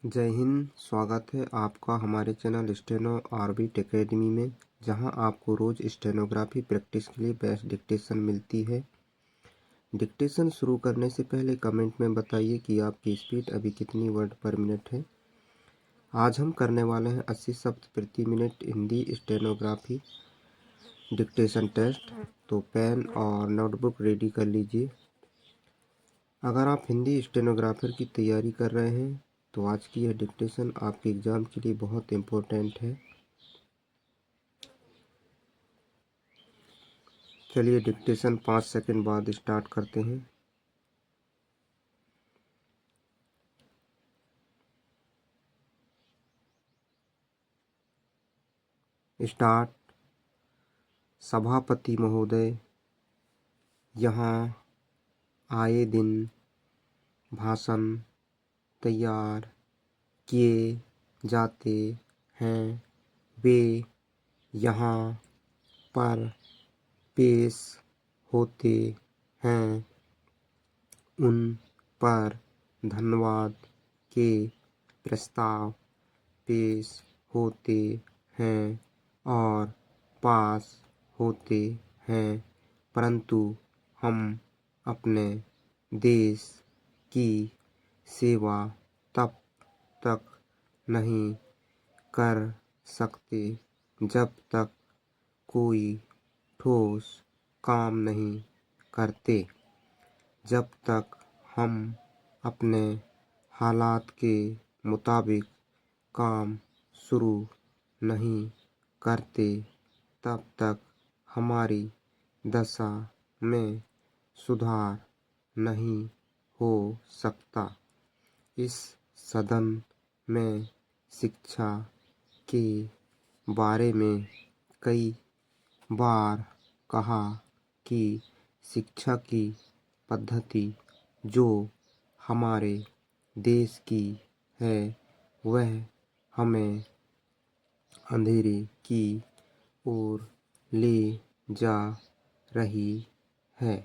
जय हिंद। स्वागत है आपका हमारे चैनल स्टेनो ऑर्बिट एकेडमी में, जहां आपको रोज़ स्टेनोग्राफी प्रैक्टिस के लिए बेस्ट डिक्टेशन मिलती है। डिक्टेशन शुरू करने से पहले कमेंट में बताइए कि आपकी स्पीड अभी कितनी वर्ड पर मिनट है। आज हम करने वाले हैं 80 शब्द प्रति minute Hindi stenography dictation test. तो पेन और नोटबुक रेडी कर लीजिए। अगर आप हिंदी स्टेनोग्राफर की तैयारी कर रहे हैं तो आज की यह डिक्टेशन आपके एग्ज़ाम के लिए बहुत इम्पोर्टेंट है। चलिए डिक्टेशन 5 सेकंड बाद स्टार्ट करते हैं। स्टार्ट। सभापति महोदय, यहाँ आए दिन भाषण तैयार किए जाते हैं। वे यहाँ पर पेश होते हैं। उन पर धन्यवाद के प्रस्ताव पेश होते हैं और पास होते हैं, परंतु हम अपने देश की सेवा तब तक नहीं कर सकते जब तक कोई ठोस काम नहीं करते। जब तक हम अपने हालात के मुताबिक काम शुरू नहीं करते, तब तक हमारी दशा में सुधार नहीं हो सकता। इस सदन में शिक्षा के बारे में कई बार कहा कि शिक्षा की पद्धति जो हमारे देश की है वह हमें अंधेरे की ओर ले जा रही है।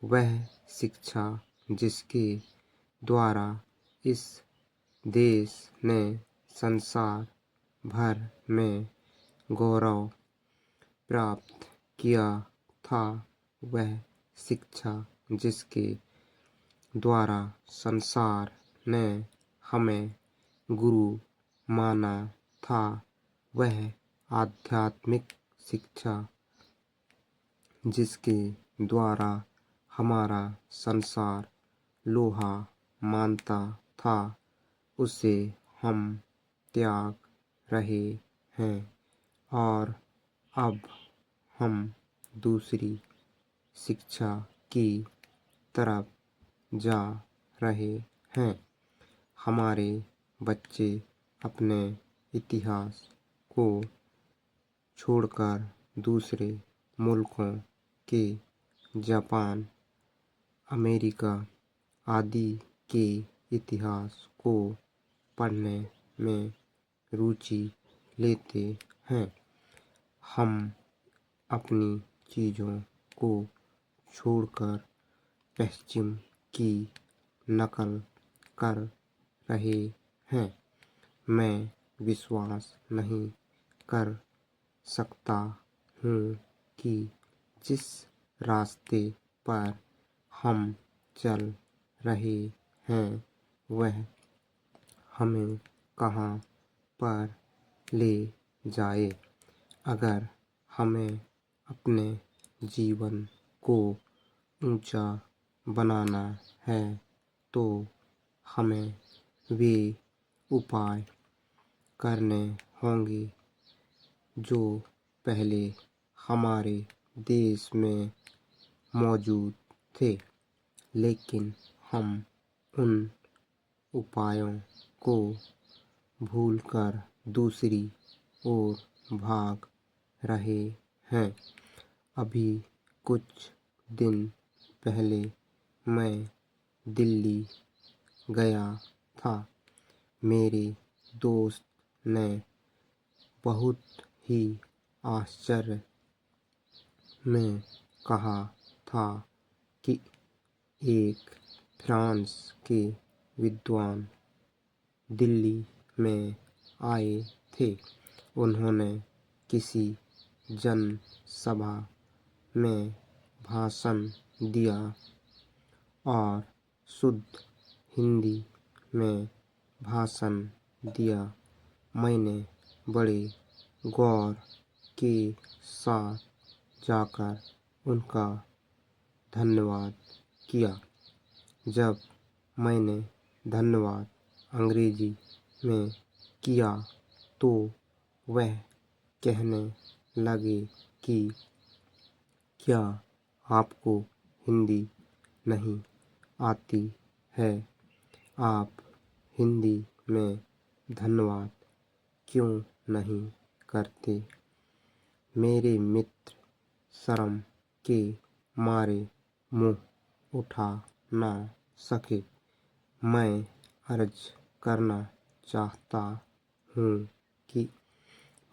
वह शिक्षा जिसके द्वारा इस देश ने संसार भर में गौरव प्राप्त किया था, वह शिक्षा जिसके द्वारा संसार ने हमें गुरु माना था, वह आध्यात्मिक शिक्षा जिसके द्वारा हमारा संसार लोहा मानता था, उसे हम त्याग रहे हैं और अब हम दूसरी शिक्षा की तरफ जा रहे हैं। हमारे बच्चे अपने इतिहास को छोड़कर दूसरे मुल्कों के जापान, अमेरिका आदि के इतिहास को पढ़ने में रुचि लेते हैं। हम अपनी चीज़ों को छोड़कर पश्चिम की नकल कर रहे हैं। मैं विश्वास नहीं कर सकता हूँ कि जिस रास्ते पर हम चल रहे हैं वह हमें कहाँ पर ले जाए। अगर हमें अपने जीवन को ऊंचा बनाना है तो हमें वे उपाय करने होंगे जो पहले हमारे देश में मौजूद थे, लेकिन हम उन उपायों को भूलकर दूसरी ओर भाग रहे हैं। अभी कुछ दिन पहले मैं दिल्ली गया था। मेरे दोस्त ने बहुत ही आश्चर्य में कहा था कि एक फ्रांस के विद्वान दिल्ली में आए थे। उन्होंने किसी जनसभा में भाषण दिया और शुद्ध हिंदी में भाषण दिया। मैंने बड़े गौर के साथ जाकर उनका धन्यवाद किया। जब मैंने धन्यवाद अंग्रेजी में किया तो वह कहने लगे कि क्या आपको हिंदी नहीं आती है? आप हिंदी में धन्यवाद क्यों नहीं करते? मेरे मित्र शर्म के मारे मुंह उठा ना सके। मैं अर्ज करना चाहता हूँ कि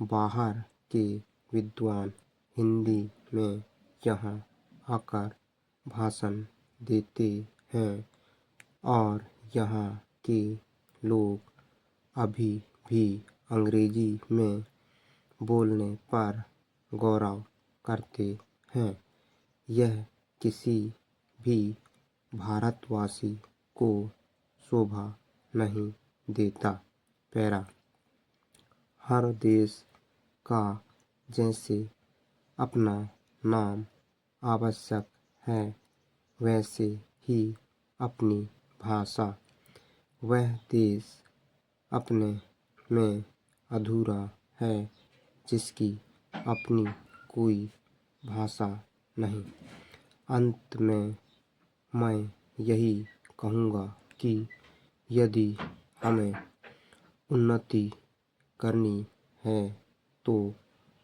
बाहर के विद्वान हिंदी में यहाँ आकर भाषण देते हैं और यहाँ के लोग अभी भी अंग्रेजी में बोलने पर गौरव करते हैं। यह किसी भी भारतवासी को शोभा नहीं देता। पैरा, हर देश का जैसे अपना नाम आवश्यक है वैसे ही अपनी भाषा। वह देश अपने में अधूरा है जिसकी अपनी कोई भाषा नहीं। अंत में मैं यही कहूँगा कि यदि हमें उन्नति करनी है तो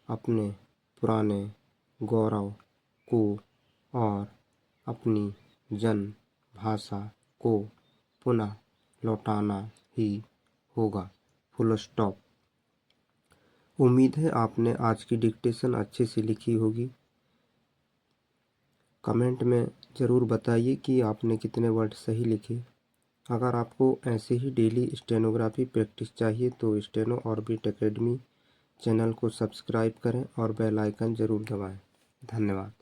अपने पुराने गौरव को और अपनी जन भाषा को पुनः लौटाना ही होगा। Full stop. उम्मीद है आपने आज की डिक्टेशन अच्छे से लिखी होगी। कमेंट में ज़रूर बताइए कि आपने कितने वर्ड सही लिखे। अगर आपको ऐसे ही डेली स्टेनोग्राफी प्रैक्टिस चाहिए तो स्टेनो ऑर्बिट एकेडमी चैनल को सब्सक्राइब करें और बेल आइकन ज़रूर दबाएं। धन्यवाद।